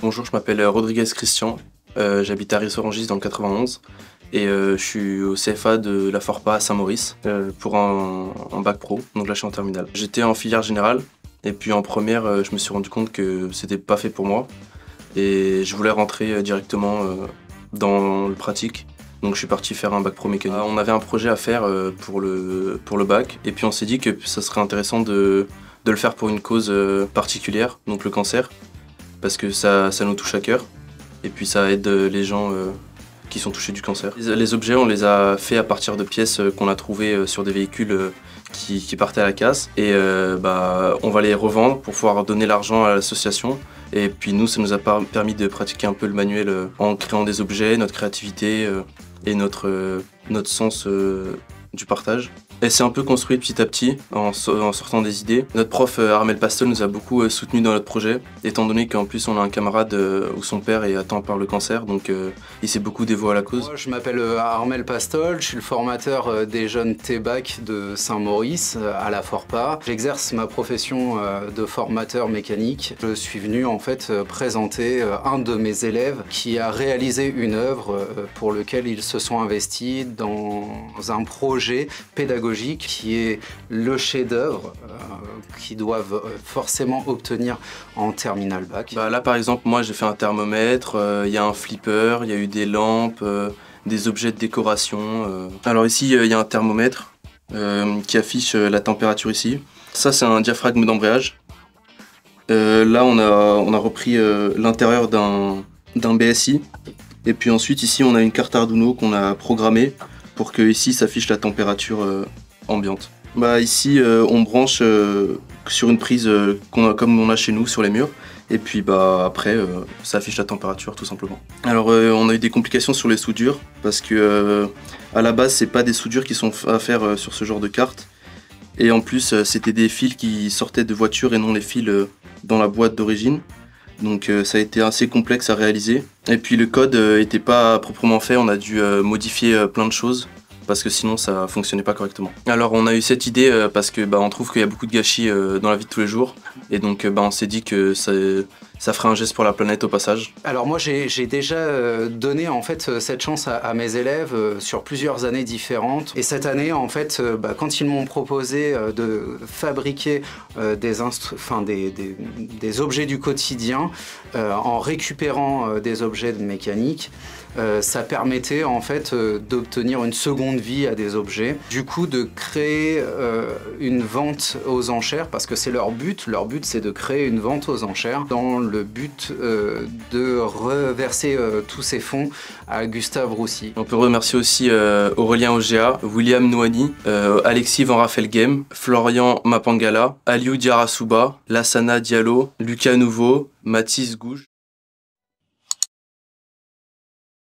Bonjour, je m'appelle Rodriguez Christian, j'habite à Ris-Orangis dans le 91 et je suis au CFA de la Forpa à Saint-Maurice pour un bac pro, donc là je suis en terminale. J'étais en filière générale et puis en première je me suis rendu compte que c'était pas fait pour moi et je voulais rentrer directement dans le pratique. Donc je suis parti faire un bac pro mécanique. On avait un projet à faire pour le bac et puis on s'est dit que ça serait intéressant de le faire pour une cause particulière, donc le cancer, parce que ça nous touche à cœur et puis ça aide les gens qui sont touchés du cancer. Les objets, on les a fait à partir de pièces qu'on a trouvées sur des véhicules qui partaient à la casse et on va les revendre pour pouvoir donner l'argent à l'association. Et puis nous, ça nous a permis de pratiquer un peu le manuel en créant des objets, notre créativité et notre sens du partage. Elle s'est un peu construite petit à petit en sortant des idées. Notre prof Armel Pastol nous a beaucoup soutenu dans notre projet, étant donné qu'en plus on a un camarade où son père est atteint par le cancer, donc il s'est beaucoup dévoué à la cause. Moi, je m'appelle Armel Pastol, je suis le formateur des jeunes T-Bac de Saint-Maurice à la Forpa. J'exerce ma profession de formateur mécanique. Je suis venu en fait présenter un de mes élèves qui a réalisé une œuvre pour laquelle ils se sont investis dans un projet pédagogique qui est le chef-d'œuvre qu'ils doivent forcément obtenir en terminale bac. Là par exemple, moi j'ai fait un thermomètre, il y a un flipper, il y a eu des lampes, des objets de décoration. Alors ici il y a un thermomètre qui affiche la température ici. Ça c'est un diaphragme d'embrayage. Là on a repris l'intérieur d'un BSI. Et puis ensuite ici on a une carte Arduino qu'on a programmée pour que ici s'affiche la température ambiante. Ici on branche sur une prise comme on a chez nous sur les murs et puis après ça affiche la température tout simplement. Alors on a eu des complications sur les soudures parce que à la base c'est pas des soudures qui sont à faire sur ce genre de carte et en plus c'était des fils qui sortaient de voitures et non les fils dans la boîte d'origine. Donc ça a été assez complexe à réaliser. Et puis le code n'était pas proprement fait, on a dû modifier plein de choses parce que sinon ça fonctionnait pas correctement. Alors on a eu cette idée parce que on trouve qu'il y a beaucoup de gâchis dans la vie de tous les jours et donc on s'est dit que ça ferait un geste pour la planète au passage. Alors moi j'ai déjà donné en fait cette chance à mes élèves sur plusieurs années différentes et cette année en fait quand ils m'ont proposé de fabriquer des objets du quotidien en récupérant des objets de mécanique, ça permettait en fait d'obtenir une seconde vie à des objets, du coup de créer une vente aux enchères parce que c'est leur but c'est de créer une vente aux enchères dans le but de reverser tous ces fonds à Gustave Roussy. On peut remercier aussi Aurélien Ogea, William Nouani, Alexis Van Raphael Game, Florian Mapangala, Aliou Diarasuba, Lassana Diallo, Lucas Nouveau, Mathis Gouge.